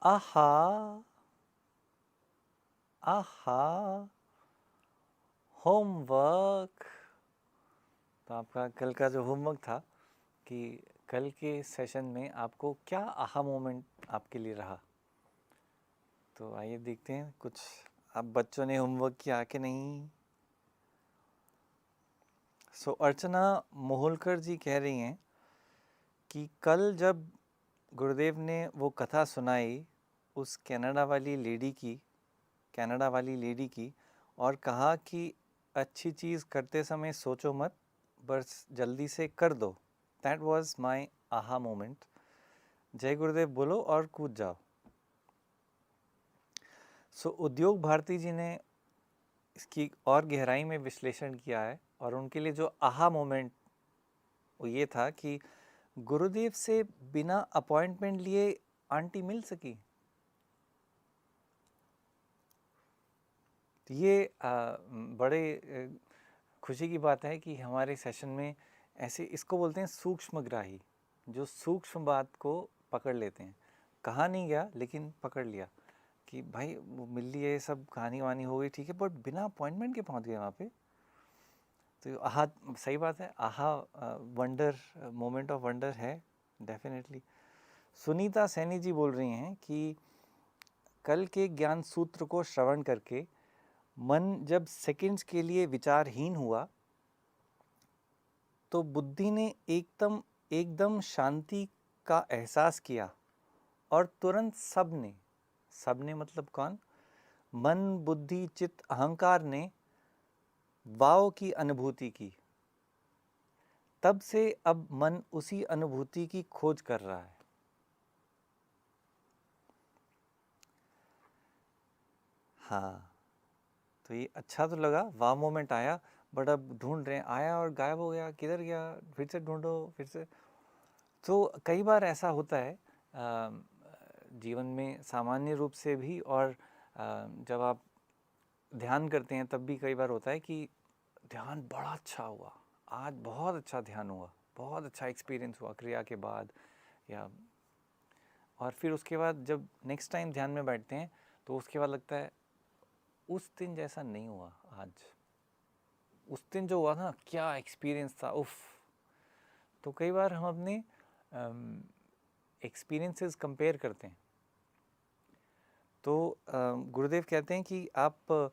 आहा आहा होमवर्क। तो आपका कल का जो होमवर्क था कि कल के सेशन में आपको क्या आहा मोमेंट आपके लिए रहा, तो आइए देखते हैं कुछ अब बच्चों ने होमवर्क किया कि नहीं। सो अर्चना मोहोलकर जी कह रही हैं कि कल जब गुरुदेव ने वो कथा सुनाई उस कनाडा वाली लेडी की और कहा कि अच्छी चीज़ करते समय सोचो मत, बस जल्दी से कर दो। That was my aha moment. जय गुरुदेव बोलो और कूद जाओ। सो उद्योग भारती जी ने इसकी और गहराई में विश्लेषण किया है और उनके लिए जो आहा मोमेंट वो ये था कि गुरुदेव से बिना अपॉइंटमेंट लिए आंटी मिल सकी। ये बड़े खुशी की बात है कि हमारे सेशन में ऐसे, इसको बोलते हैं सूक्ष्मग्राही, जो सूक्ष्म बात को पकड़ लेते हैं। कहा नहीं गया लेकिन पकड़ लिया कि भाई वो मिल लिए, सब कहानी वानी हो गई, ठीक है, बट बिना अपॉइंटमेंट के पहुंच गए वहाँ पे। तो आहा, सही बात है, आहा वंडर, मोमेंट ऑफ वंडर है डेफिनेटली। सुनीता सैनी जी बोल रही हैं कि कल के ज्ञान सूत्र को श्रवण करके मन जब सेकंड्स के लिए विचारहीन हुआ तो बुद्धि ने एकदम एकदम शांति का एहसास किया और तुरंत सबने मतलब कौन, मन बुद्धि चित्त अहंकार ने वाव की अनुभूति की। तब से अब मन उसी अनुभूति की खोज कर रहा है। हाँ, तो ये अच्छा तो लगा, वाव मोमेंट आया, बट अब ढूंढ रहे हैं, आया और गायब हो गया, किधर गया, फिर से ढूंढो, फिर से। तो कई बार ऐसा होता है जीवन में सामान्य रूप से भी, और जब आप ध्यान करते हैं तब भी कई बार होता है कि ध्यान बड़ा अच्छा हुआ, आज बहुत अच्छा ध्यान हुआ, बहुत अच्छा एक्सपीरियंस हुआ क्रिया के बाद, या और फिर उसके बाद जब नेक्स्ट टाइम ध्यान में बैठते हैं तो उसके बाद लगता है उस दिन जैसा नहीं हुआ आज, उस दिन जो हुआ ना क्या एक्सपीरियंस था, उफ। तो कई बार हम अपने एक्सपीरियंसेस कंपेयर करते हैं। तो गुरुदेव कहते हैं कि आप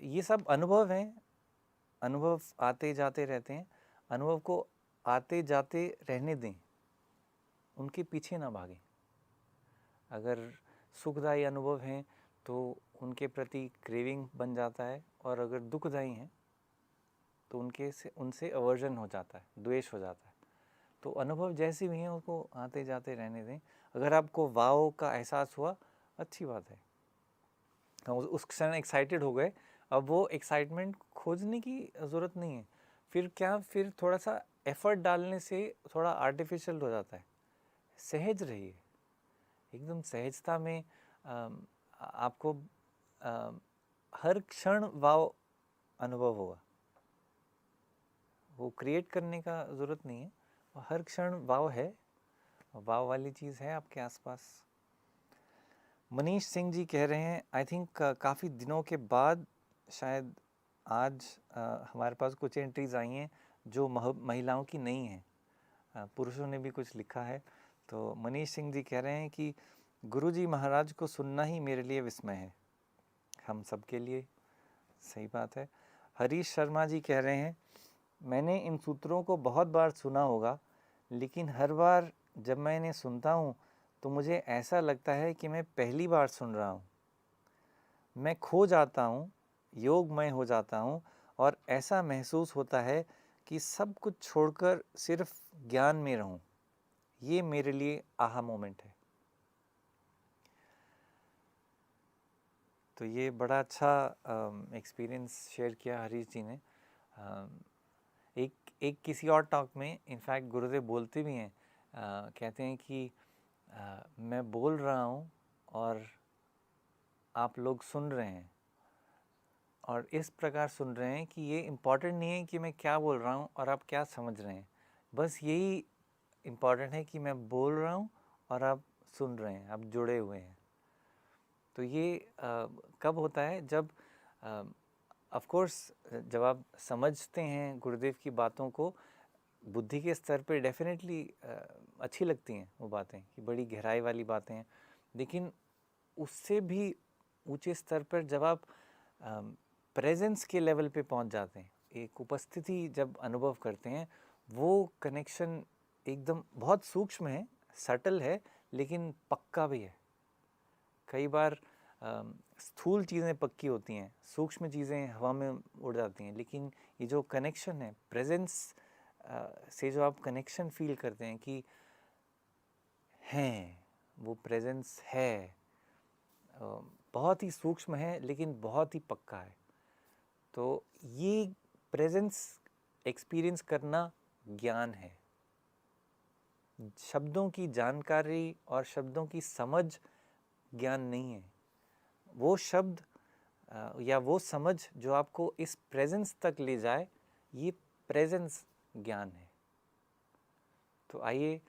ये सब अनुभव हैं, अनुभव आते जाते रहते हैं, अनुभव को आते जाते रहने दें, उनके पीछे ना भागें। अगर सुखदायी अनुभव हैं तो उनके प्रति क्रेविंग बन जाता है, और अगर दुखदायी हैं तो उनसे अवर्जन हो जाता है, द्वेष हो जाता है। तो अनुभव जैसे भी हैं उसको आते जाते रहने दें। अगर आपको वाव का एहसास हुआ, अच्छी बात है, हम उस क्षण एक्साइटेड हो गए, अब वो एक्साइटमेंट खोजने की ज़रूरत नहीं है। फिर क्या, फिर थोड़ा सा एफर्ट डालने से थोड़ा आर्टिफिशियल हो जाता है। सहज रहिए, एकदम सहजता में आपको हर क्षण वाव अनुभव होगा। वो क्रिएट करने का ज़रूरत नहीं है, हर क्षण वाव है, वाव वाली चीज़ है आपके आसपास। मनीष सिंह जी कह रहे हैं आई थिंक काफ़ी दिनों के बाद शायद आज हमारे पास कुछ एंट्रीज आई हैं जो महिलाओं की नहीं हैं, पुरुषों ने भी कुछ लिखा है। तो मनीष सिंह जी कह रहे हैं कि गुरुजी महाराज को सुनना ही मेरे लिए विस्मय है, हम सब के लिए, सही बात है। हरीश शर्मा जी कह रहे हैं मैंने इन सूत्रों को बहुत बार सुना होगा, लेकिन हर बार जब मैं इन्हें सुनता हूँ तो मुझे ऐसा लगता है कि मैं पहली बार सुन रहा हूँ। मैं खो जाता हूँ, योगमय हो जाता हूँ, और ऐसा महसूस होता है कि सब कुछ छोड़कर सिर्फ ज्ञान में रहूँ। ये मेरे लिए आहा मोमेंट है। तो ये बड़ा अच्छा एक्सपीरियंस शेयर किया हरीश जी ने। एक किसी और टॉक में इनफैक्ट गुरुदेव बोलते भी हैं, कहते हैं कि मैं बोल रहा हूँ और आप लोग सुन रहे हैं, और इस प्रकार सुन रहे हैं कि ये इम्पॉर्टेंट नहीं है कि मैं क्या बोल रहा हूँ और आप क्या समझ रहे हैं, बस यही इम्पॉर्टेंट है कि मैं बोल रहा हूँ और आप सुन रहे हैं, आप जुड़े हुए हैं। तो ये कब होता है, जब ऑफ कोर्स जब आप समझते हैं गुरुदेव की बातों को, बुद्धि के स्तर पे डेफिनेटली अच्छी लगती हैं वो बातें कि बड़ी गहराई वाली बातें हैं, लेकिन उससे भी ऊंचे स्तर पर जब आप प्रेजेंस के लेवल पे पहुंच जाते हैं, एक उपस्थिति जब अनुभव करते हैं, वो कनेक्शन एकदम बहुत सूक्ष्म है, सटल है, लेकिन पक्का भी है। कई बार स्थूल चीज़ें पक्की होती हैं, सूक्ष्म चीज़ें हवा में उड़ जाती हैं, लेकिन ये जो कनेक्शन है प्रेजेंस से, जो आप कनेक्शन फील करते हैं कि हैं, वो प्रेजेंस है, बहुत ही सूक्ष्म है लेकिन बहुत ही पक्का है। तो ये प्रेजेंस एक्सपीरियंस करना ज्ञान है। शब्दों की जानकारी और शब्दों की समझ ज्ञान नहीं है। वो शब्द या वो समझ जो आपको इस प्रेजेंस तक ले जाए, ये प्रेजेंस ज्ञान है। तो आइए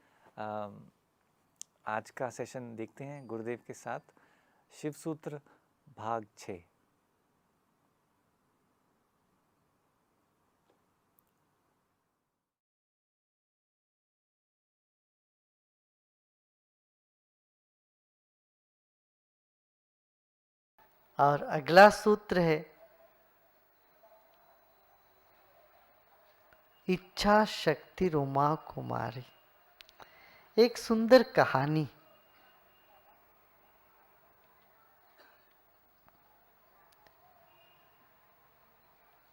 आज का सेशन देखते हैं गुरुदेव के साथ, शिव सूत्र भाग 6। और अगला सूत्र है इच्छा शक्ति उमा कुमारी। एक सुंदर कहानी।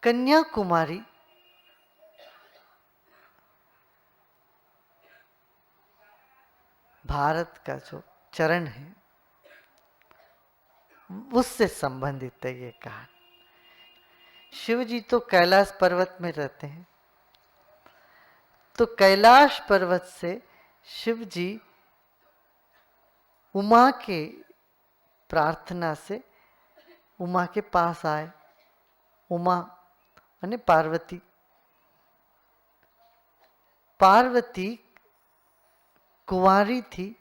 कन्याकुमारी भारत का जो चरण है उससे संबंधित है ये कहानी। शिव जी तो कैलाश पर्वत में रहते हैं, तो कैलाश पर्वत से शिव जी उमा के प्रार्थना से उमा के पास आए। उमा माने पार्वती। पार्वती कुंवारी थी,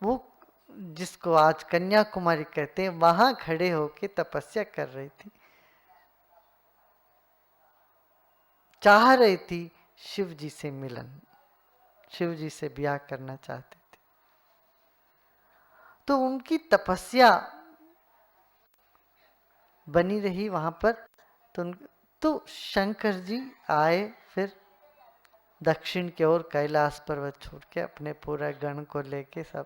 वो जिसको आज कन्याकुमारी कहते हैं, वहां खड़े होके तपस्या कर रही थी, चाह रही थी शिव जी से मिलन, शिव जी से ब्याह करना चाहती थी। तो उनकी तपस्या बनी रही वहां पर। तो शंकर जी आए फिर दक्षिण की ओर, कैलाश पर्वत छोड़ के अपने पूरा गण को लेके सब।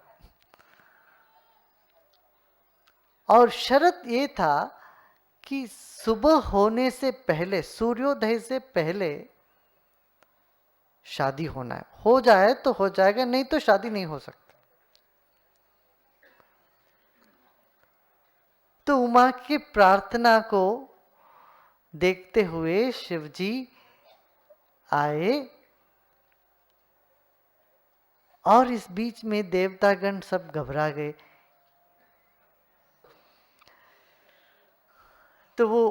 और शर्त ये था कि सुबह होने से पहले, सूर्योदय से पहले शादी होना है। हो जाए तो हो जाएगा, नहीं तो शादी नहीं हो सकती। तो उमा की प्रार्थना को देखते हुए शिवजी आए, और इस बीच में देवतागण सब घबरा गए। तो वो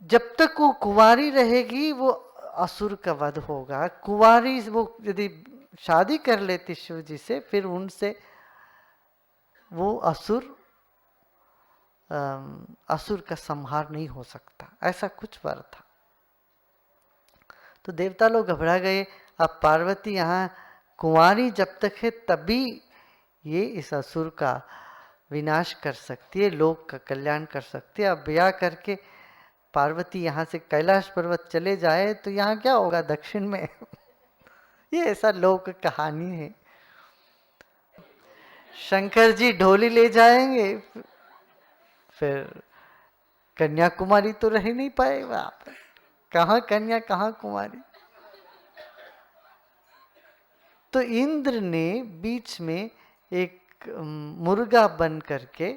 जब तक वो कुंवारी रहेगी वो असुर का वध होगा। कुंवारी वो यदि शादी कर लेती शिव जी से, फिर उनसे वो असुर का संहार नहीं हो सकता, ऐसा कुछ वर था। तो देवता लोग घबरा गए। अब पार्वती यहाँ कुंवारी जब तक है तभी ये इस असुर का विनाश कर सकती है, लोक का कल्याण कर सकती है। अब ब्याह करके पार्वती यहाँ से कैलाश पर्वत चले जाए तो यहाँ क्या होगा दक्षिण में ये ऐसा लोक कहानी है। शंकर जी ढोली ले जाएंगे, फिर कन्याकुमारी तो रह नहीं पाएगा। कहाँ कन्या कहाँ कुमारी। तो इंद्र ने बीच में एक मुर्गा बन करके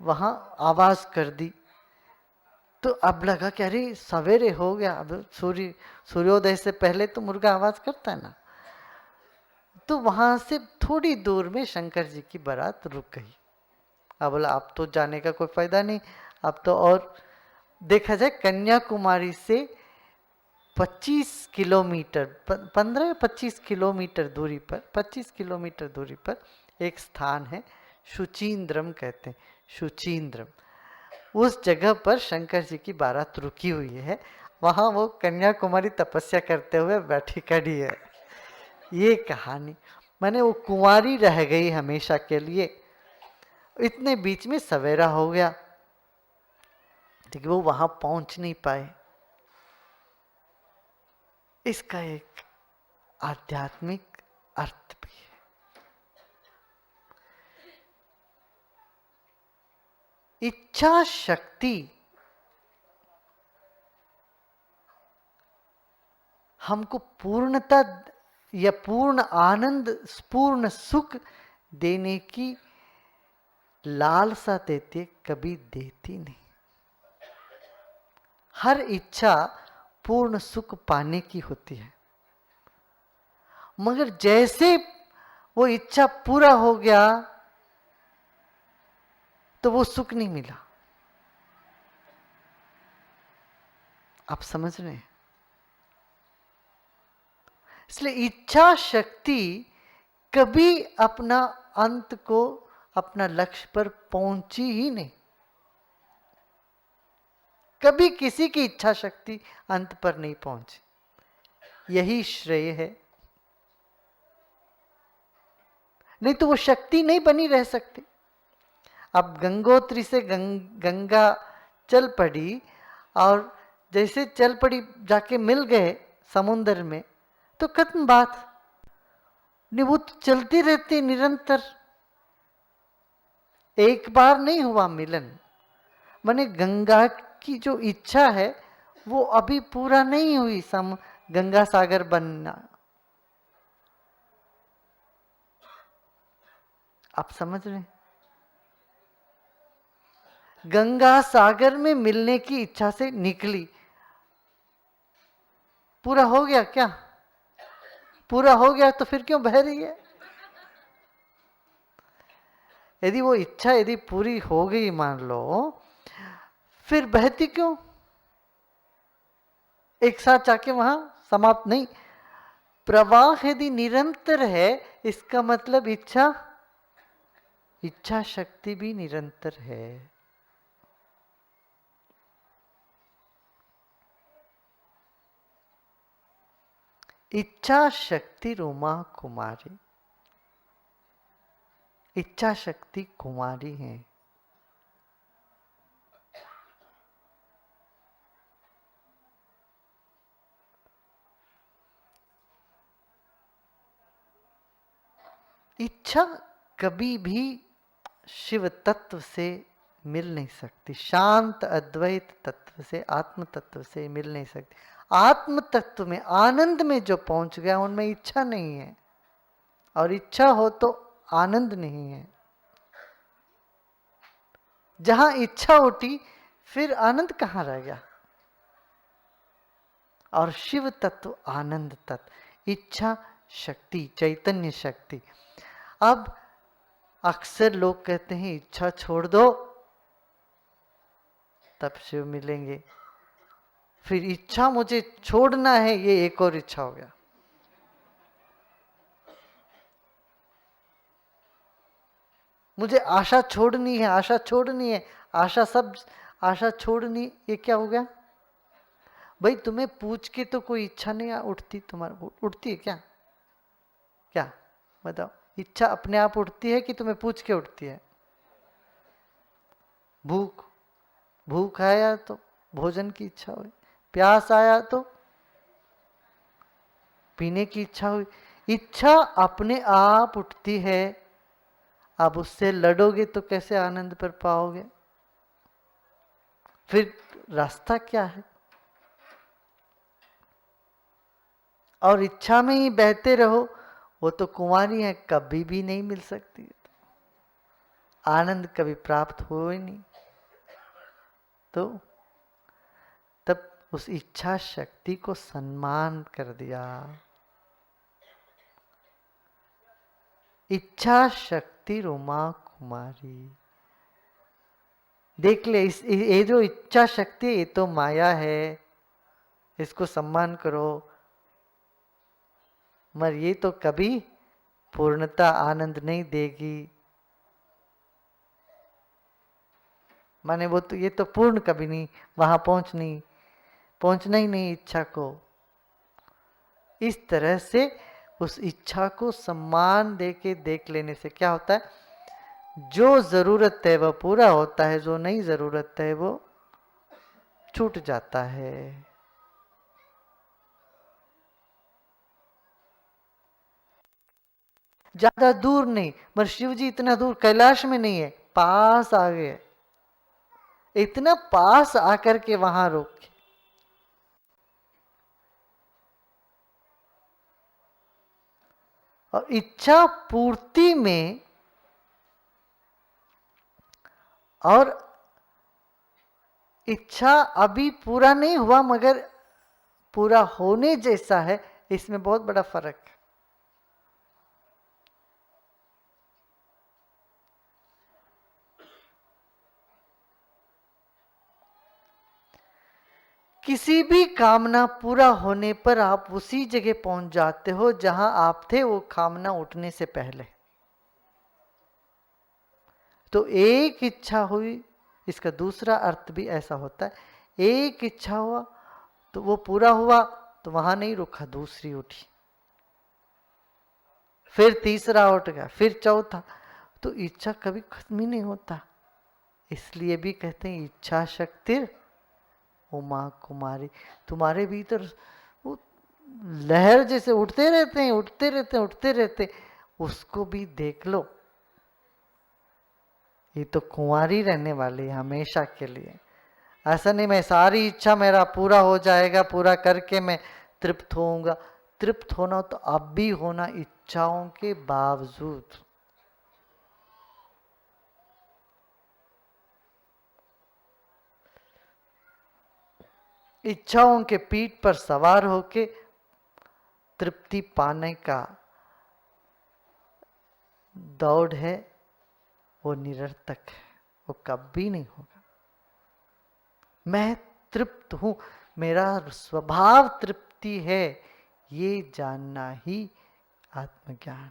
वहां आवाज कर दी। तो अब लगा कि अरे सवेरे हो गया, अब सूर्योदय से पहले तो मुर्गा आवाज करता है ना। तो वहां से थोड़ी दूर में शंकर जी की बारात रुक गई। अब बोला अब तो जाने का कोई फायदा नहीं, अब तो और देखा जाए कन्याकुमारी से 25 किलोमीटर 15 या 25 किलोमीटर दूरी पर 25 किलोमीटर दूरी पर एक स्थान है, शुचींद्रम कहते हैं, शुचींद्रम। उस जगह पर शंकर जी की बारात रुकी हुई है। वहां वो कन्याकुमारी तपस्या करते हुए बैठी खड़ी है। ये कहानी माने वो कुंवारी रह गई हमेशा के लिए। इतने बीच में सवेरा हो गया, लेकिन वो वहां पहुंच नहीं पाए। इसका एक आध्यात्मिक अर्थ भी है। इच्छा शक्ति हमको पूर्णता या पूर्ण आनंद, पूर्ण सुख देने की लालसा देती, कभी देती नहीं। हर इच्छा पूर्ण सुख पाने की होती है, मगर जैसे वो इच्छा पूरा हो गया तो वो सुख नहीं मिला। आप समझ रहे हैं? इसलिए इच्छा शक्ति कभी अपना अंत को, अपना लक्ष्य पर पहुंची ही नहीं। कभी किसी की इच्छा शक्ति अंत पर नहीं पहुंची। यही श्रेय है। नहीं तो वो शक्ति नहीं बनी रह सकती। अब गंगोत्री से गंगा चल पड़ी, और जैसे चल पड़ी जाके मिल गए समुद्र में, तो खत्म बात। नहीं, वो तो चलती रहती निरंतर। एक बार नहीं हुआ मिलन, माने गंगा की जो इच्छा है वो अभी पूरा नहीं हुई, गंगा सागर बनना। आप समझ रहे हैं? गंगा सागर में मिलने की इच्छा से निकली, पूरा हो गया क्या? पूरा हो गया तो फिर क्यों बह रही है? यदि वो इच्छा यदि पूरी हो गई मान लो, फिर बहती क्यों? एक साथ जाके वहां समाप्त नहीं। प्रवाह यदि निरंतर है, इसका मतलब इच्छा शक्ति भी निरंतर है। इच्छा शक्ति रोमा कुमारी, इच्छा शक्ति कुमारी है। इच्छा कभी भी शिव तत्व से मिल नहीं सकती, शांत अद्वैत तत्व से, आत्म तत्व से मिल नहीं सकती। आत्म तत्व में, आनंद में जो पहुंच गया, उनमें इच्छा नहीं है, और इच्छा हो तो आनंद नहीं है। जहां इच्छा उठी, फिर आनंद कहां रह गया? और शिव तत्व आनंद तत्व, इच्छा शक्ति, चैतन्य शक्ति। अब अक्सर लोग कहते हैं इच्छा छोड़ दो तब शिव मिलेंगे। फिर इच्छा मुझे छोड़ना है, ये एक और इच्छा हो गया। मुझे आशा छोड़नी है, आशा छोड़नी है, आशा छोड़नी, ये क्या हो गया? भाई तुम्हें पूछ के तो कोई इच्छा नहीं उठती, तुम्हारी उठती है क्या? क्या बताओ? इच्छा अपने आप उठती है कि तुम्हें पूछ के उठती है? भूख आया तो भोजन की इच्छा हुई, प्यास आया तो पीने की इच्छा हुई। इच्छा अपने आप उठती है। अब उससे लड़ोगे तो कैसे आनंद पर पाओगे? फिर रास्ता क्या है? और इच्छा में ही बहते रहो, वो तो कुंवारी है, कभी भी नहीं मिल सकती, आनंद कभी प्राप्त हो ही नहीं। तो तब उस इच्छा शक्ति को सम्मान कर दिया। इच्छा शक्ति रोमा कुमारी। देख ले, ये जो इच्छा शक्ति, ये तो माया है, इसको सम्मान करो, मगर ये तो कभी पूर्णता आनंद नहीं देगी। माने वो तो, ये तो पूर्ण कभी नहीं, वहां पहुंचना ही नहीं इच्छा को। इस तरह से उस इच्छा को सम्मान देके देख लेने से क्या होता है, जो जरूरत है वह पूरा होता है, जो नहीं जरूरत है वो छूट जाता है। ज्यादा दूर नहीं, पर शिव जी इतना दूर कैलाश में नहीं है, पास आ गए, इतना पास आकर के वहां रोके। और इच्छा पूर्ति में और इच्छा अभी पूरा नहीं हुआ मगर पूरा होने जैसा है, इसमें बहुत बड़ा फर्क है। किसी भी कामना पूरा होने पर आप उसी जगह पहुंच जाते हो जहां आप थे वो कामना उठने से पहले। तो एक इच्छा हुई, इसका दूसरा अर्थ भी ऐसा होता है, एक इच्छा हुआ तो वो पूरा हुआ तो वहां नहीं रुका, दूसरी उठी, फिर तीसरा उठ गया, फिर चौथा। तो इच्छा कभी खत्म ही नहीं होता। इसलिए भी कहते हैं इच्छा शक्ति उमा कुमारी। तुम्हारे भीतर वो लहर जैसे उठते रहते हैं, उठते रहते हैं, उठते रहते, उसको भी देख लो। ये तो कुंवारी रहने वाली है हमेशा के लिए। ऐसा नहीं मैं सारी इच्छा मेरा पूरा हो जाएगा, पूरा करके मैं तृप्त होऊंगा। तृप्त होना तो अब भी होना, इच्छाओं के बावजूद। इच्छाओं के पीठ पर सवार होके तृप्ति पाने का दौड़ है, वो निरर्थक है, वो कभी नहीं होगा। मैं तृप्त हूं, मेरा स्वभाव तृप्ति है, ये जानना ही आत्मज्ञान,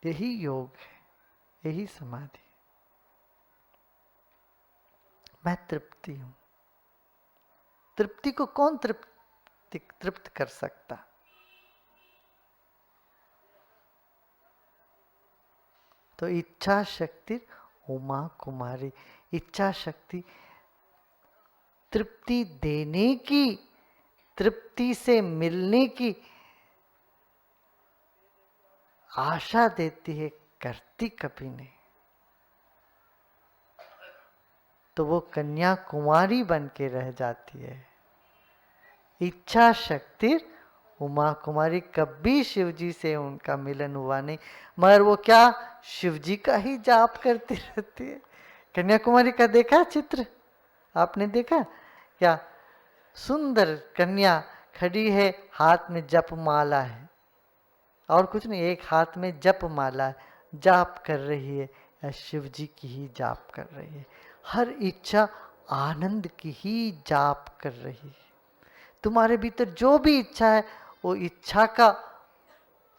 यही योग है, यही समाधि। मैं तृप्ति हूं। तृप्ति को कौन तृप्त कर सकता? तो इच्छा शक्ति उमा कुमारी, इच्छा शक्ति तृप्ति देने की, तृप्ति से मिलने की आशा देती है, करती कभी नहीं। तो वो कन्या कुमारी बन के रह जाती है। इच्छा शक्ति उमा कुमारी, कभी शिव जी से उनका मिलन हुआ नहीं, मगर वो क्या शिव जी का ही जाप करती रहती है। कन्याकुमारी का देखा चित्र आपने? देखा क्या? सुंदर कन्या खड़ी है, हाथ में जप माला है, और कुछ नहीं, एक हाथ में जप माला है, जाप कर रही है, या शिव जी की ही जाप कर रही है। हर इच्छा आनंद की ही जाप कर रही है। तुम्हारे भीतर जो भी इच्छा है, वो इच्छा का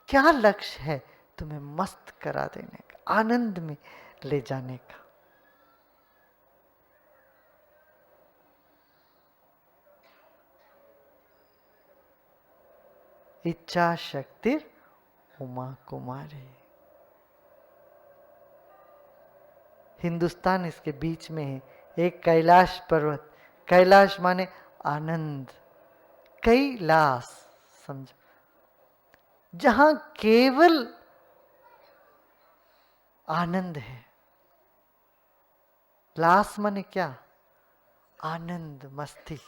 क्या लक्ष्य है? तुम्हें मस्त करा देने का, आनंद में ले जाने का। इच्छा शक्ति उमा कुमारी। हिंदुस्तान इसके बीच में है, एक कैलाश पर्वत। कैलाश माने आनंद, कैलाश समझो, जहां केवल आनंद है। लास माने क्या? आनंद, मस्ती।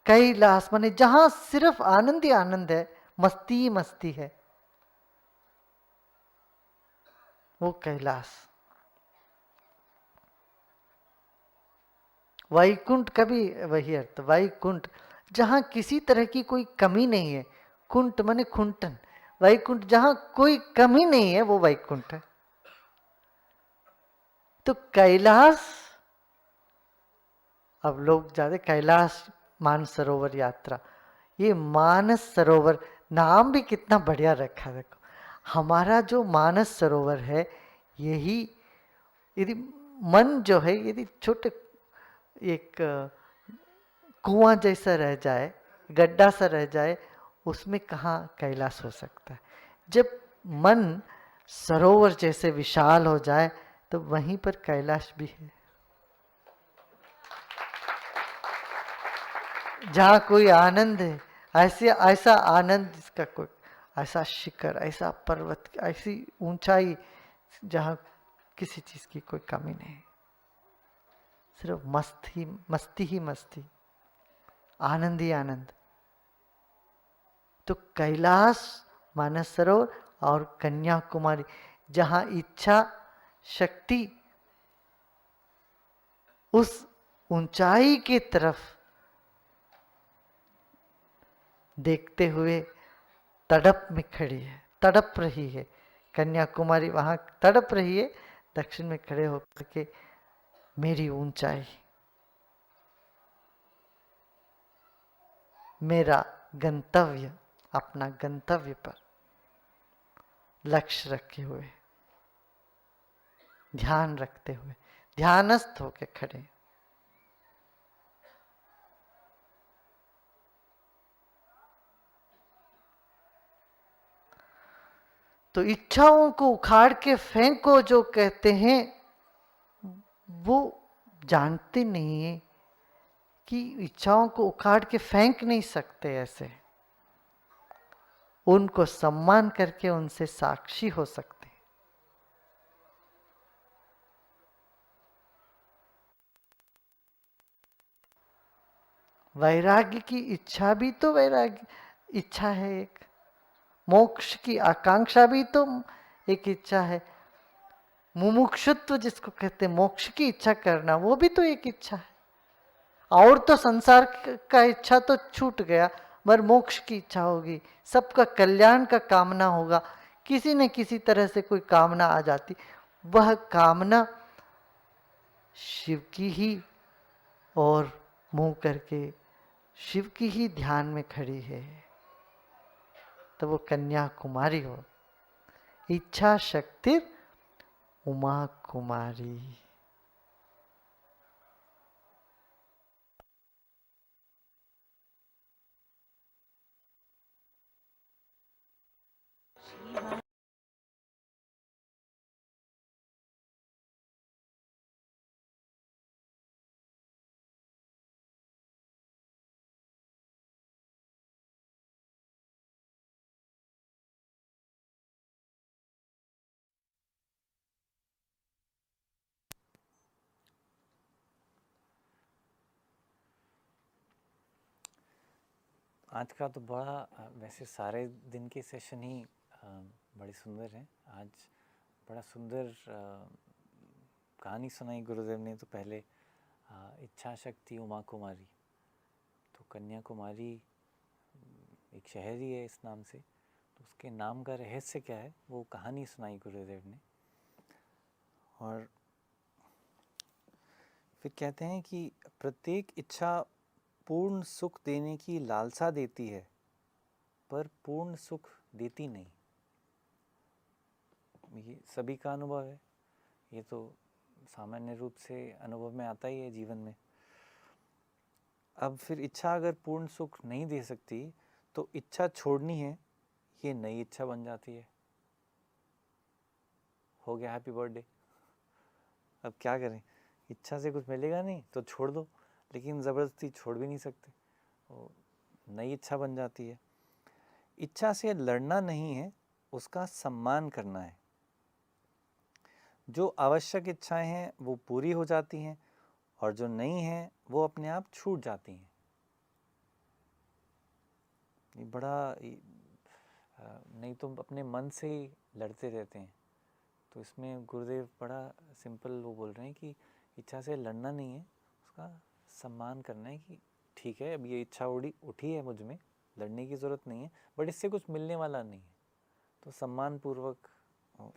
कैलाश माने जहां सिर्फ आनंद ही आनंद है, मस्ती ही मस्ती है, वो कैलाश। वैकुंठ का भी वही अर्थ, वैकुंठ जहां किसी तरह की कोई कमी नहीं है। कुंठ माने खुंटन, वैकुंठ जहां कोई कमी नहीं है, वो वैकुंठ है। तो कैलाश अब लोग जाते कैलाश मानसरोवर यात्रा। ये मानस सरोवर नाम भी कितना बढ़िया रखा है। देखो हमारा जो मानस सरोवर है, यही यदि मन जो है यदि छोटे एक कुआं जैसा रह जाए, गड्ढा सा रह जाए, उसमें कहाँ कैलाश हो सकता है। जब मन सरोवर जैसे विशाल हो जाए तो वहीं पर कैलाश भी है। जहाँ कोई आनंद है, ऐसे ऐसा आनंद जिसका कोई, ऐसा शिखर, ऐसा पर्वत, ऐसी ऊंचाई जहाँ किसी चीज की कोई कमी नहीं, सिर्फ मस्ती ही मस्ती, आनंद ही आनंद। तो कैलाश मानसरोवर और कन्याकुमारी, जहाँ इच्छा शक्ति उस ऊंचाई की तरफ देखते हुए तड़प में खड़ी है, तड़प रही है। कन्याकुमारी वहां तड़प रही है, दक्षिण में खड़े होकर के मेरी ऊंचाई, मेरा गंतव्य, अपना गंतव्य पर लक्ष्य रखे हुए, ध्यान रखते हुए, ध्यानस्थ होके खड़े। तो इच्छाओं को उखाड़ के फेंको जो कहते हैं, वो जानते नहीं है कि इच्छाओं को उखाड़ के फेंक नहीं सकते ऐसे, उनको सम्मान करके उनसे साक्षी हो सकते हैं। वैराग्य की इच्छा भी तो वैराग्य इच्छा है एक, मोक्ष की आकांक्षा भी तो एक इच्छा है, मुमुक्षुत्व जिसको कहते हैं, मोक्ष की इच्छा करना, वो भी तो एक इच्छा है। और तो संसार का इच्छा तो छूट गया, मगर मोक्ष की इच्छा होगी, सबका कल्याण का कामना होगा, किसी न किसी तरह से कोई कामना आ जाती, वह कामना शिव की ही और मुंह करके शिव की ही ध्यान में खड़ी है, तो वो कन्याकुमारी हो। इच्छा शक्ति उमा कुमारी। आज का तो बड़ा वैसे सारे दिन के सेशन ही बड़े सुंदर हैं। आज बड़ा सुंदर कहानी सुनाई गुरुदेव ने। तो पहले इच्छा शक्ति उमा कुमारी, तो कन्याकुमारी एक शहर ही है इस नाम से, तो उसके नाम का रहस्य क्या है वो कहानी सुनाई गुरुदेव ने। और फिर कहते हैं कि प्रत्येक इच्छा पूर्ण सुख देने की लालसा देती है, पर पूर्ण सुख देती नहीं। ये सभी का अनुभव है, ये तो सामान्य रूप से अनुभव में आता ही है जीवन में। अब फिर इच्छा अगर पूर्ण सुख नहीं दे सकती तो इच्छा छोड़नी है, ये नई इच्छा बन जाती है। हो गया हैप्पी बर्थडे, अब क्या करें, इच्छा से कुछ मिलेगा नहीं तो छोड़ दो, लेकिन ज़बरदस्ती छोड़ भी नहीं सकते, वो नई इच्छा बन जाती है। इच्छा से लड़ना नहीं है, उसका सम्मान करना है। जो आवश्यक इच्छाएं हैं वो पूरी हो जाती हैं, और जो नहीं हैं वो अपने आप छूट जाती हैं। ये बड़ा नहीं तो अपने मन से ही लड़ते रहते हैं। तो इसमें गुरुदेव बड़ा सिंपल वो बोल रहे हैं कि इच्छा से लड़ना नहीं है, उसका सम्मान करना है कि ठीक है अब ये इच्छा उठी है मुझ में, लड़ने की ज़रूरत नहीं है, बट इससे कुछ मिलने वाला नहीं है, तो सम्मान पूर्वक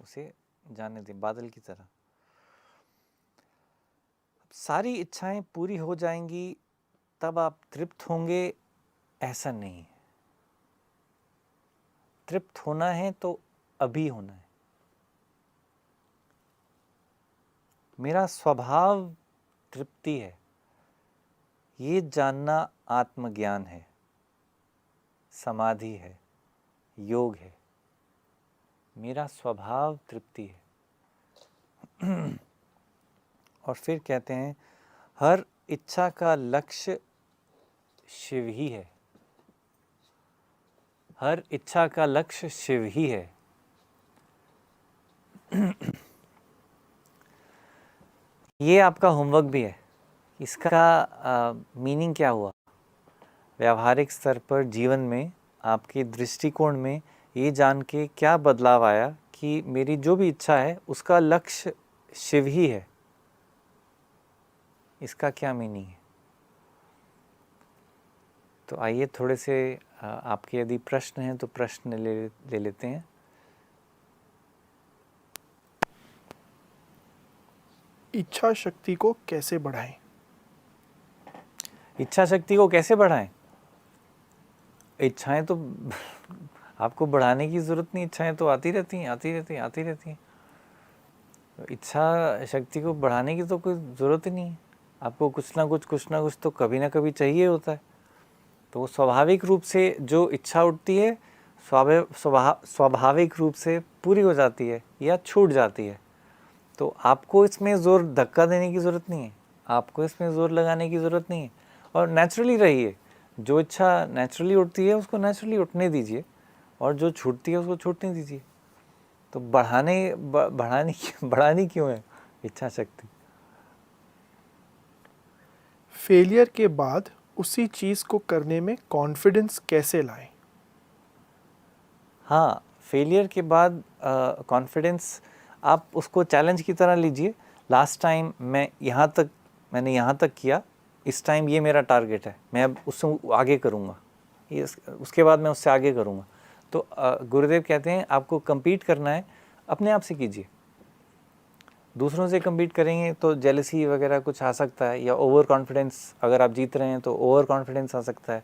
उसे जाने दें, बादल की तरह। सारी इच्छाएं पूरी हो जाएंगी तब आप तृप्त होंगे, ऐसा नहीं है। तृप्त होना है तो अभी होना है। मेरा स्वभाव तृप्ति है, ये जानना आत्मज्ञान है, समाधि है, योग है। मेरा स्वभाव तृप्ति है। और फिर कहते हैं हर इच्छा का लक्ष्य शिव ही है। हर इच्छा का लक्ष्य शिव ही है। ये आपका होमवर्क भी है। इसका मीनिंग क्या हुआ? व्यावहारिक स्तर पर जीवन में आपके दृष्टिकोण में ये जान के क्या बदलाव आया कि मेरी जो भी इच्छा है उसका लक्ष्य शिव ही है? इसका क्या मीनिंग है? तो आइए थोड़े से आपके यदि प्रश्न हैं तो प्रश्न ले लेते हैं। इच्छा शक्ति को कैसे बढ़ाएं? इच्छा शक्ति को कैसे बढ़ाएं? इच्छाएं तो आपको बढ़ाने की ज़रूरत नहीं, इच्छाएं तो आती रहती हैं। इच्छा शक्ति को बढ़ाने की तो कोई ज़रूरत ही नहीं है। आपको कुछ ना कुछ तो कभी ना कभी चाहिए होता है। तो स्वाभाविक रूप से जो इच्छा उठती है स्वाभाविक रूप से पूरी हो जाती है या छूट जाती है। तो आपको इसमें ज़ोर धक्का देने की ज़रूरत नहीं है, आपको इसमें ज़ोर लगाने की ज़रूरत नहीं है। और नेचुरली रहिए। जो इच्छा नेचुरली उठती है उसको नेचुरली उठने दीजिए, और जो छूटती है उसको छूटने दीजिए। तो बढ़ानी क्यों है इच्छा शक्ति? फेलियर के बाद उसी चीज़ को करने में कॉन्फिडेंस कैसे लाएं? हाँ, फेलियर के बाद कॉन्फिडेंस आप उसको चैलेंज की तरह लीजिए। लास्ट टाइम मैंने यहाँ तक किया, इस टाइम ये मेरा टारगेट है, मैं अब उससे आगे करूँगा, उसके बाद मैं उससे आगे करूँगा। तो गुरुदेव कहते हैं आपको compete करना है, अपने आप से कीजिए। दूसरों से compete करेंगे तो जेलसी वगैरह कुछ आ सकता है, या ओवर कॉन्फिडेंस। अगर आप जीत रहे हैं तो ओवर कॉन्फिडेंस आ सकता है,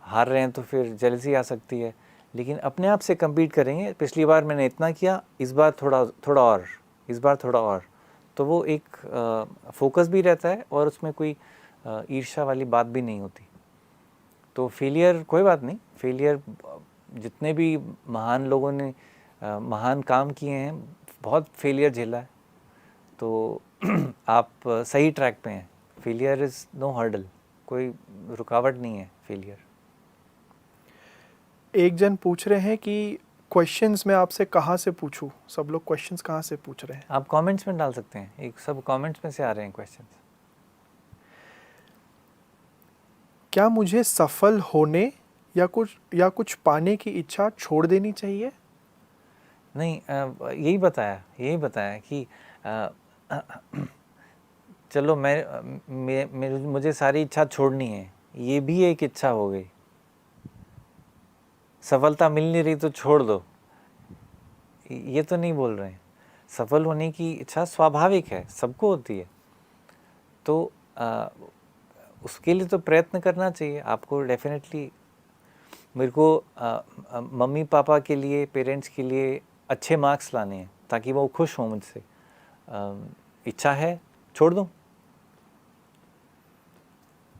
हार रहे हैं तो फिर जेलसी आ सकती है। लेकिन अपने आप से compete करेंगे, पिछली बार मैंने इतना किया, इस बार थोड़ा और, तो वो एक फोकस भी रहता है और उसमें कोई ईर्ष्या वाली बात भी नहीं होती। तो फेलियर कोई बात नहीं। फेलियर, जितने भी महान लोगों ने महान काम किए हैं, बहुत फेलियर झेला है। तो आप सही ट्रैक पे हैं। फेलियर इज़ नो हर्डल, कोई रुकावट नहीं है फेलियर। एक जन पूछ रहे हैं कि क्वेश्चंस मैं आपसे कहाँ से पूछूं? सब लोग क्वेश्चंस कहाँ से पूछ रहे हैं? आप कमेंट्स में डाल सकते हैं, एक सब कमेंट्स में से आ रहे हैं क्वेश्चंस। क्या मुझे सफल होने या कुछ पाने की इच्छा छोड़ देनी चाहिए? नहीं, यही बताया कि चलो मुझे सारी इच्छा छोड़नी है, ये भी एक इच्छा हो गई। सफलता मिल नहीं रही तो छोड़ दो, ये तो नहीं बोल रहे हैं। सफल होने की इच्छा स्वाभाविक है, सबको होती है। तो उसके लिए तो प्रयत्न करना चाहिए आपको डेफिनेटली। मेरे को मम्मी पापा के लिए, पेरेंट्स के लिए अच्छे मार्क्स लाने हैं ताकि वो खुश हों मुझसे। इच्छा है, छोड़ दूँ?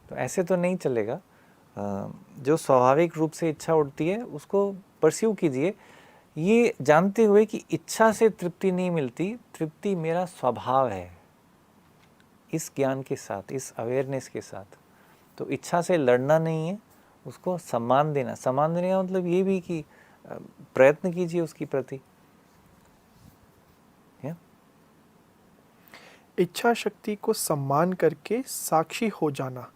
तो ऐसे तो नहीं चलेगा। जो स्वाभाविक रूप से इच्छा उठती है उसको परस्यू कीजिए, ये जानते हुए कि इच्छा से तृप्ति नहीं मिलती, तृप्ति मेरा स्वभाव है। इस ज्ञान के साथ, इस अवेयरनेस के साथ, तो इच्छा से लड़ना नहीं है, उसको सम्मान देना। सम्मान देने का मतलब ये भी कि प्रयत्न कीजिए उसकी प्रति। इच्छा शक्ति को सम्मान करके साक्षी हो जाना,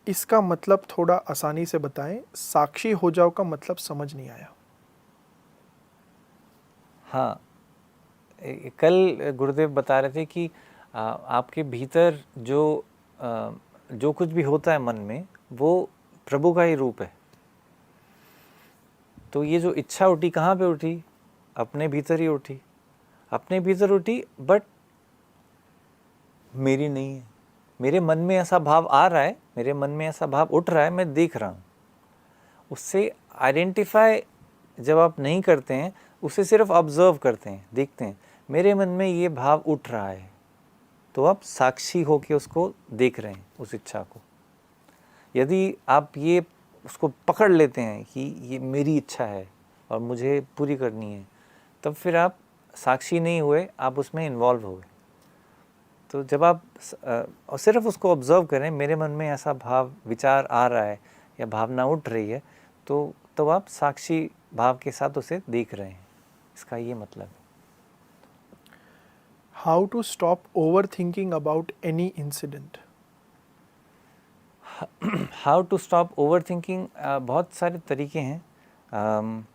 इसका मतलब थोड़ा आसानी से बताएं। साक्षी हो जाओ का मतलब समझ नहीं आया। हाँ, कल गुरुदेव बता रहे थे कि आपके भीतर जो कुछ भी होता है मन में, वो प्रभु का ही रूप है। तो ये जो इच्छा उठी, कहाँ पे उठी? अपने भीतर ही उठी, बट मेरी नहीं है। मेरे मन में ऐसा भाव आ रहा है, मेरे मन में ऐसा भाव उठ रहा है, मैं देख रहा हूँ। उससे आइडेंटिफाई जब आप नहीं करते हैं, उसे सिर्फ ऑब्जर्व करते हैं, देखते हैं मेरे मन में ये भाव उठ रहा है, तो आप साक्षी होके उसको देख रहे हैं, उस इच्छा को। यदि आप ये उसको पकड़ लेते हैं कि ये मेरी इच्छा है और मुझे पूरी करनी है, तब फिर आप साक्षी नहीं हुए, आप उसमें इन्वॉल्व हो गए। तो जब आप और सिर्फ उसको ऑब्जर्व करें, मेरे मन में ऐसा भाव विचार आ रहा है या भावना उठ रही है, तो आप साक्षी भाव के साथ उसे देख रहे हैं, इसका ये मतलब है। How to stop overthinking about any incident? How to stop overthinking, बहुत सारे तरीके हैं।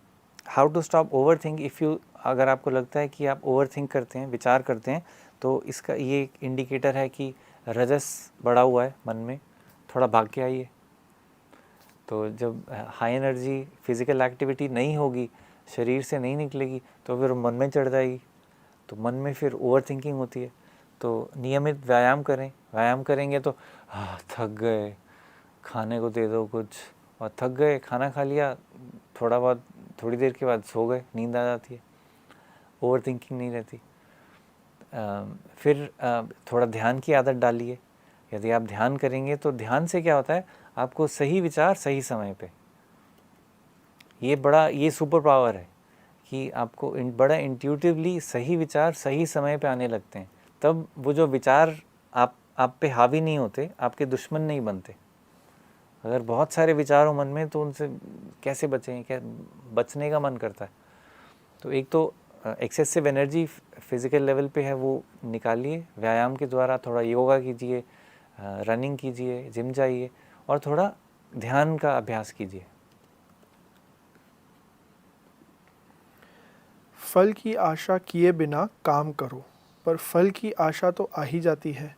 How to stop overthink, if you, अगर आपको लगता है कि आप ओवर थिंक करते हैं, विचार करते हैं, तो इसका ये एक इंडिकेटर है कि रजस बढ़ा हुआ है मन में, थोड़ा भाग के आइए। तो जब हाई एनर्जी फिज़िकल एक्टिविटी नहीं होगी, शरीर से नहीं निकलेगी, तो फिर मन में चढ़ जाएगी, तो मन में फिर ओवर थिंकिंग होती है। तो नियमित व्यायाम करें, व्यायाम करेंगे तो थक गए, खाने को दे दो कुछ, और थक गए, खाना खा लिया, थोड़ा बहुत, थोड़ी देर के बाद सो गए, नींद आ जाती है, ओवर थिंकिंग नहीं रहती। फिर थोड़ा ध्यान की आदत डालिए। यदि आप ध्यान करेंगे तो ध्यान से क्या होता है, आपको सही विचार सही समय पे, ये सुपर पावर है कि आपको बड़ा इंट्यूटिवली सही विचार सही समय पे आने लगते हैं। तब वो जो विचार आप पे हावी नहीं होते, आपके दुश्मन नहीं बनते। अगर बहुत सारे विचार हो मन में, तो उनसे कैसे बचें, क्या बचने का मन करता है। तो एक तो एक्सेसिव एनर्जी फिज़िकल लेवल पे है, वो निकालिए व्यायाम के द्वारा। थोड़ा योगा कीजिए, रनिंग कीजिए, जिम जाइए, और थोड़ा ध्यान का अभ्यास कीजिए। फल की आशा किए बिना काम करो, पर फल की आशा तो आ ही जाती है।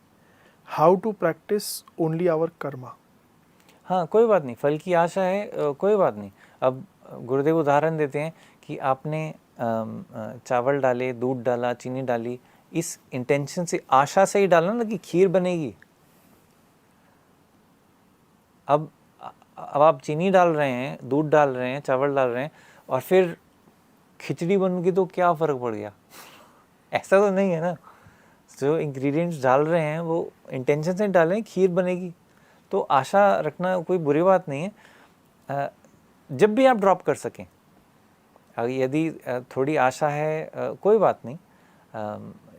How to practice only our karma? हाँ, कोई बात नहीं, फल की आशा है, कोई बात नहीं। अब गुरुदेव उदाहरण देते हैं कि आपने चावल डाले, दूध डाला, चीनी डाली, इस इंटेंशन से, आशा से ही डालना ना कि खीर बनेगी। अब आप चीनी डाल रहे हैं, दूध डाल रहे हैं, चावल डाल रहे हैं, और फिर खिचड़ी बन गई, तो क्या फ़र्क पड़ गया? ऐसा तो नहीं है ना। जो इंग्रेडिएंट्स डाल रहे हैं वो इंटेंशन से डालें, खीर बनेगी। तो आशा रखना कोई बुरी बात नहीं है, जब भी आप ड्रॉप कर सकें। यदि थोड़ी आशा है, कोई बात नहीं,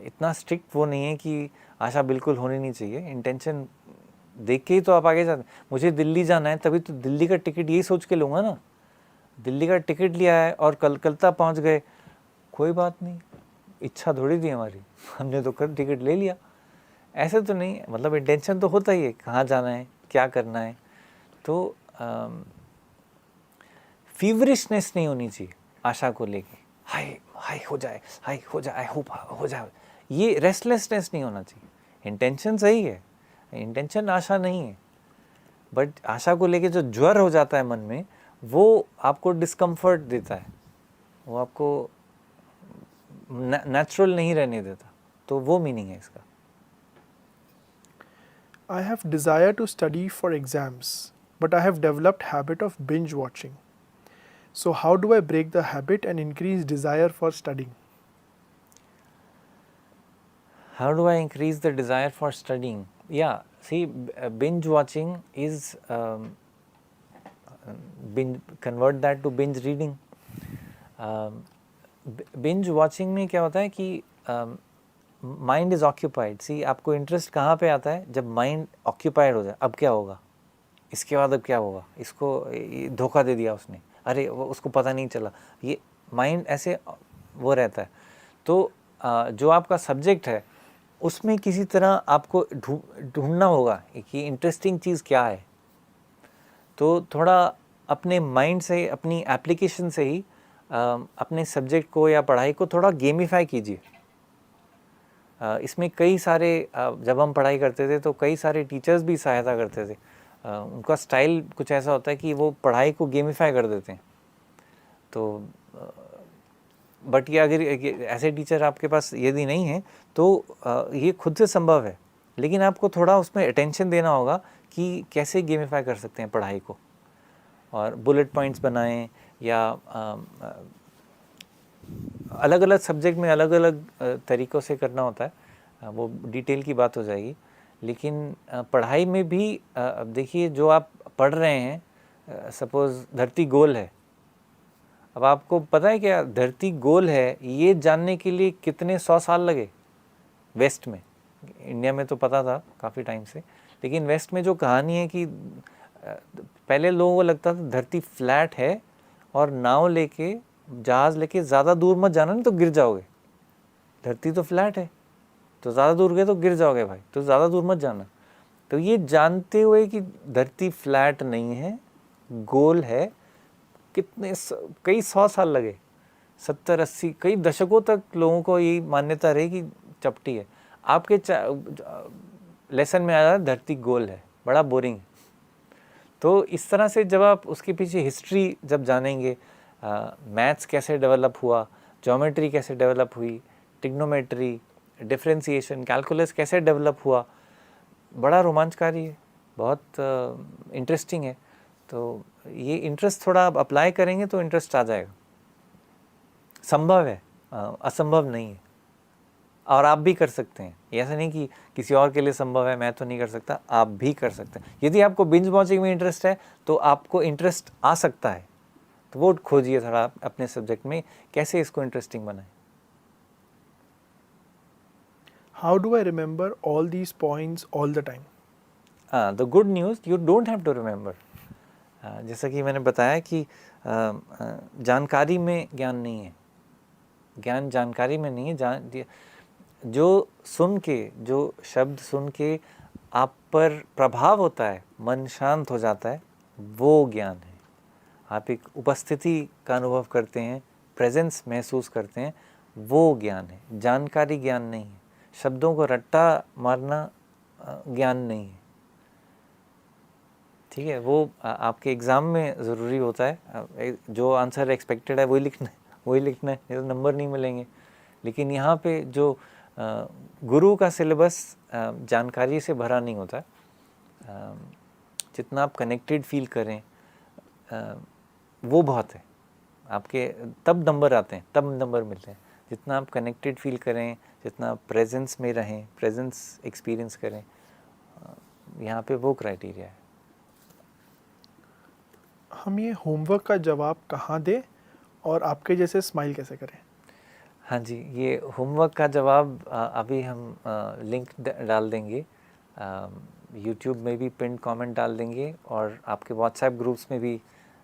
इतना स्ट्रिक्ट वो नहीं है कि आशा बिल्कुल होनी नहीं चाहिए। इंटेंशन देख के ही तो आप आगे जाते हैं। मुझे दिल्ली जाना है, तभी तो दिल्ली का टिकट यही सोच के लूँगा ना। दिल्ली का टिकट लिया है और कलकत्ता पहुँच गए, कोई बात नहीं, इच्छा थोड़ी थी हमारी, हमने तो कल टिकट ले लिया। ऐसे तो नहीं, मतलब इंटेंशन तो होता ही है, कहाँ जाना है, क्या करना है। तो फीवरिशनेस नहीं होनी चाहिए आशा को लेके, हाय हाय हो जाए, हाय हो जाए, आई होप हो जाए, ये रेस्टलेसनेस नहीं होना चाहिए। इंटेंशन सही है, इंटेंशन आशा नहीं है, बट आशा को लेके जो ज्वर हो जाता है मन में, वो आपको डिस्कम्फर्ट देता है, वो आपको नेचुरल नहीं रहने देता। तो वो मीनिंग है इसका। I have desire to study for exams, but I have developed habit of binge watching. So how do I break the habit and increase desire for studying? How do I increase the desire for studying? Yeah, see, binge watching is convert that to binge reading. Binge watching में क्या होता है कि mind is occupied. सी, आपको interest कहाँ पे आता है? जब माइंड ऑक्यूपाइड हो जाए। अब क्या होगा, इसके बाद अब क्या होगा, इसको धोखा दे दिया उसने, अरे वो उसको पता नहीं चला, ये माइंड ऐसे वो रहता है। तो जो आपका सब्जेक्ट है उसमें किसी तरह आपको ढूंढना होगा कि इंटरेस्टिंग चीज़ क्या है। तो थोड़ा अपने माइंड से, अपनी एप्लीकेशन से ही अपने सब्जेक्ट को या पढ़ाई को थोड़ा गेमिफाई कीजिए। इसमें कई सारे, जब हम पढ़ाई करते थे तो कई सारे टीचर्स भी सहायता करते थे। उनका स्टाइल कुछ ऐसा होता है कि वो पढ़ाई को गेमिफाई कर देते हैं। तो बट ये अगर ऐसे टीचर आपके पास यदि नहीं है तो ये खुद से संभव है लेकिन आपको थोड़ा उसमें अटेंशन देना होगा कि कैसे गेमिफाई कर सकते हैं पढ़ाई को, और बुलेट पॉइंट्स बनाएं, या अलग अलग सब्जेक्ट में अलग अलग तरीक़ों से करना होता है, वो डिटेल की बात हो जाएगी। लेकिन पढ़ाई में भी अब देखिए, जो आप पढ़ रहे हैं, सपोज़ धरती गोल है, अब आपको पता है क्या धरती गोल है ये जानने के लिए कितने 100 साल लगे वेस्ट में। इंडिया में तो पता था काफ़ी टाइम से, लेकिन वेस्ट में जो कहानी है कि पहले लोगों को लगता था धरती फ्लैट है और नाव लेके, जहाज़ लेके ज़्यादा दूर मत जाना, नहीं तो गिर जाओगे। धरती तो फ्लैट है, तो ज़्यादा दूर गए तो गिर जाओगे भाई, तो ज़्यादा दूर मत जाना। तो ये जानते हुए कि धरती फ्लैट नहीं है, गोल है, कई 100 साल लगे, 70-80 कई दशकों तक लोगों को ये मान्यता रही कि चपटी है। आपके लेसन में आया धरती गोल है, बड़ा बोरिंग है। तो इस तरह से जब आप उसके पीछे हिस्ट्री जब जानेंगे, मैथ्स कैसे डेवलप हुआ, ज्योमेट्री कैसे डेवलप हुई, ट्रिग्नोमेट्री, डिफरेंशिएशन, कैलकुलस कैसे डेवलप हुआ, बड़ा रोमांचकारी है, बहुत इंटरेस्टिंग है। तो ये इंटरेस्ट थोड़ा आप अप्लाई करेंगे तो इंटरेस्ट आ जाएगा। संभव है, असंभव नहीं है, और आप भी कर सकते हैं। ऐसा नहीं कि किसी और के लिए संभव है, मैं तो नहीं कर सकता, आप भी कर सकते हैं। यदि आपको बिंज वॉचिंग में इंटरेस्ट है तो आपको इंटरेस्ट आ सकता है, तो वो खोजिए थोड़ा अपने सब्जेक्ट में, कैसे इसको इंटरेस्टिंग बनाएं। How do I remember all these points all the time? The good news, you don't have to remember. जैसा कि मैंने बताया कि जानकारी में ज्ञान नहीं है, ज्ञान जानकारी में नहीं है। जो सुन के, जो शब्द सुन के आप पर प्रभाव होता है, मन शांत हो जाता है, वो ज्ञान है। आप एक उपस्थिति का अनुभव करते हैं, प्रेजेंस महसूस करते हैं, वो ज्ञान है। जानकारी ज्ञान नहीं है, शब्दों को रट्टा मारना ज्ञान नहीं है। ठीक है, वो आपके एग्ज़ाम में ज़रूरी होता है, जो आंसर एक्सपेक्टेड है वही लिखना है, वही लिखना है, नहीं तो नंबर नहीं मिलेंगे। लेकिन यहाँ पे जो गुरु का सिलेबस जानकारी से भरा नहीं होता, जितना आप कनेक्टेड फील करें वो बहुत है। आपके तब नंबर आते हैं, तब नंबर मिलते हैं जितना आप कनेक्टेड फील करें, जितना आप प्रेजेंस में रहें, प्रेजेंस एक्सपीरियंस करें। यहाँ पे वो क्राइटेरिया है। हम ये होमवर्क का जवाब कहाँ दें और आपके जैसे स्माइल कैसे करें? हाँ जी, ये होमवर्क का जवाब अभी हम लिंक डाल देंगे, यूट्यूब में भी पिन कमेंट डाल देंगे, और आपके व्हाट्सएप ग्रुप्स में भी,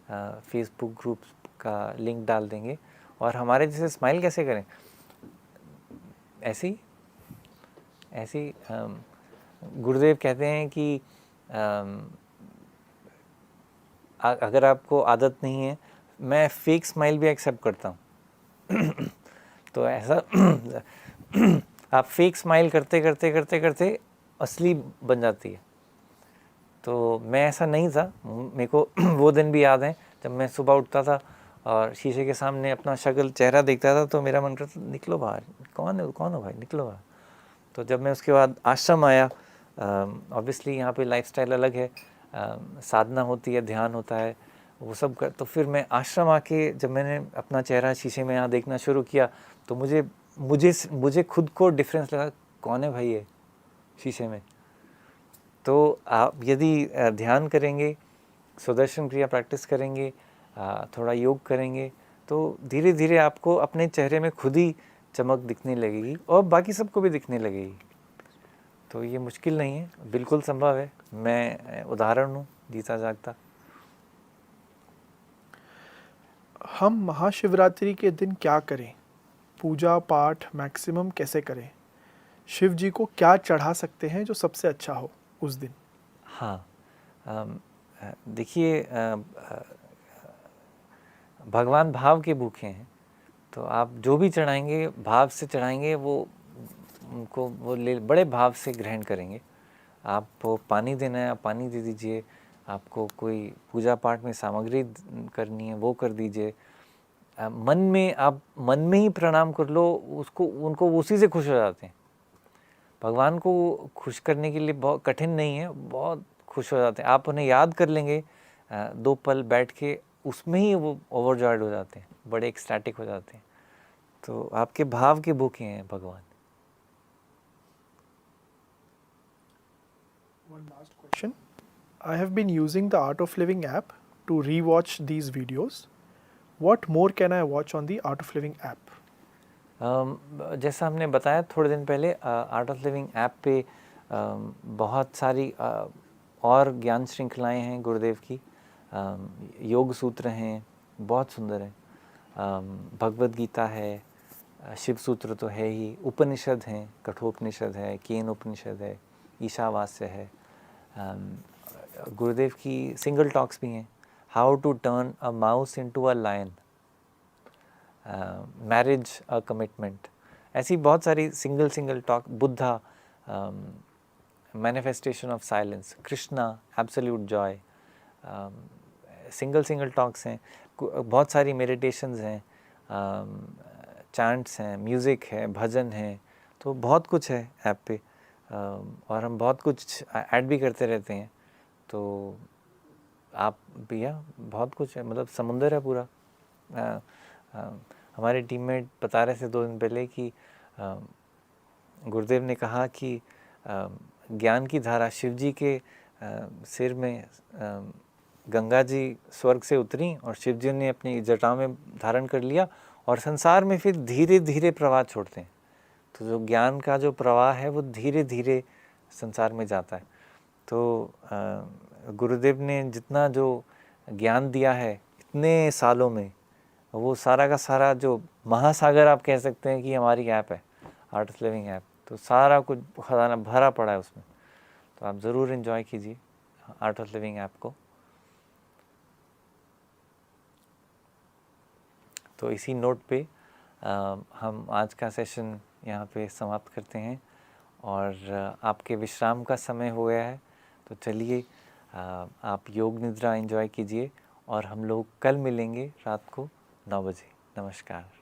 फेसबुक ग्रुप्स का लिंक डाल देंगे। और हमारे जैसे स्माइल कैसे करें, ऐसे ही गुरुदेव कहते हैं कि अगर आपको आदत नहीं है, मैं फेक स्माइल भी एक्सेप्ट करता हूँ। तो ऐसा आप फेक स्माइल करते करते करते करते असली बन जाती है। तो मैं ऐसा नहीं था, मेरे को वो दिन भी याद है जब मैं सुबह उठता था और शीशे के सामने अपना शक्ल चेहरा देखता था, तो मेरा मन करता निकलो बाहर, कौन हो भाई, निकलो बाहर। तो जब मैं उसके बाद आश्रम आया, ऑब्वियसली यहाँ पे लाइफस्टाइल अलग है, साधना होती है, ध्यान होता है, वो सब कर, तो फिर मैं आश्रम आके जब मैंने अपना चेहरा शीशे में यहाँ देखना शुरू किया, तो मुझे खुद को डिफरेंस लगा, कौन है भाई ये शीशे में। तो आप यदि ध्यान करेंगे, सुदर्शन क्रिया प्रैक्टिस करेंगे, थोड़ा योग करेंगे, तो धीरे धीरे आपको अपने चेहरे में खुद ही चमक दिखने लगेगी और बाकी सबको भी दिखने लगेगी। तो ये मुश्किल नहीं है, बिल्कुल संभव है। मैं उदाहरण हूँ जीता जागता। हम महाशिवरात्रि के दिन क्या करें? पूजा पाठ मैक्सिमम कैसे करें? शिव जी को क्या चढ़ा सकते हैं जो सबसे अच्छा हो उस दिन? हाँ, देखिए, भगवान भाव के भूखे हैं, तो आप जो भी चढ़ाएंगे भाव से चढ़ाएंगे, वो उनको वो बड़े भाव से ग्रहण करेंगे। आपको पानी देना है, आप पानी दे दीजिए। आपको कोई पूजा पाठ में सामग्री करनी है, वो कर दीजिए। मन में ही प्रणाम कर लो, उनको उसी से खुश हो जाते हैं। भगवान को खुश करने के लिए बहुत कठिन नहीं है, बहुत खुश हो जाते हैं। आप उन्हें याद कर लेंगे 2 पल बैठ के, उसमें ही वो ओवरजॉयड हो जाते हैं, बड़े एक्सटैटिक हो जाते हैं। तो आपके भाव के भूखे हैं भगवान। One last question. I have been using the Art of Living app to rewatch these videos. What more can I watch on the Art of Living app? जैसा हमने बताया थोड़े दिन पहले, आर्ट ऑफ लिविंग ऐप पे बहुत सारी और ज्ञान श्रृंखलाएं हैं गुरुदेव की। योग सूत्र हैं, बहुत सुंदर हैं। भगवद गीता है, शिव सूत्र तो है ही, उपनिषद हैं, कठोपनिषद है, केन उपनिषद है, ईशावास्य है। गुरुदेव की सिंगल टॉक्स भी हैं, how to turn a mouse into a lion, marriage a commitment, ऐसी बहुत सारी single talk. Buddha, manifestation of silence, Krishna, absolute joy, single talks हैं। बहुत सारी मेडिटेशंस हैं, चैंट्स हैं, म्यूज़िक है, भजन है, तो बहुत कुछ है ऐप पे। और हम बहुत कुछ ऐड भी करते रहते हैं। तो आप भैया बहुत कुछ है, मतलब समुंदर है पूरा। हमारे टीममेट बता रहे थे 2 दिन पहले कि गुरुदेव ने कहा कि ज्ञान की धारा शिव जी के सिर में, गंगा जी स्वर्ग से उतरी और शिव जी ने अपनी जटाओं में धारण कर लिया, और संसार में फिर धीरे धीरे प्रवाह छोड़ते हैं। तो जो ज्ञान का जो प्रवाह है वो धीरे धीरे संसार में जाता है। तो गुरुदेव ने जितना जो ज्ञान दिया है इतने सालों में, वो सारा का सारा जो महासागर आप कह सकते हैं कि हमारी ऐप है, आर्ट ऑफ लिविंग ऐप। तो सारा कुछ खजाना भरा पड़ा है उसमें। तो आप ज़रूर एंजॉय कीजिए आर्ट ऑफ लिविंग ऐप को। तो इसी नोट पे हम आज का सेशन यहाँ पे समाप्त करते हैं, और आपके विश्राम का समय हो गया है। तो चलिए आप योग निद्रा एंजॉय कीजिए, और हम लोग कल मिलेंगे रात को 9 बजे। नमस्कार।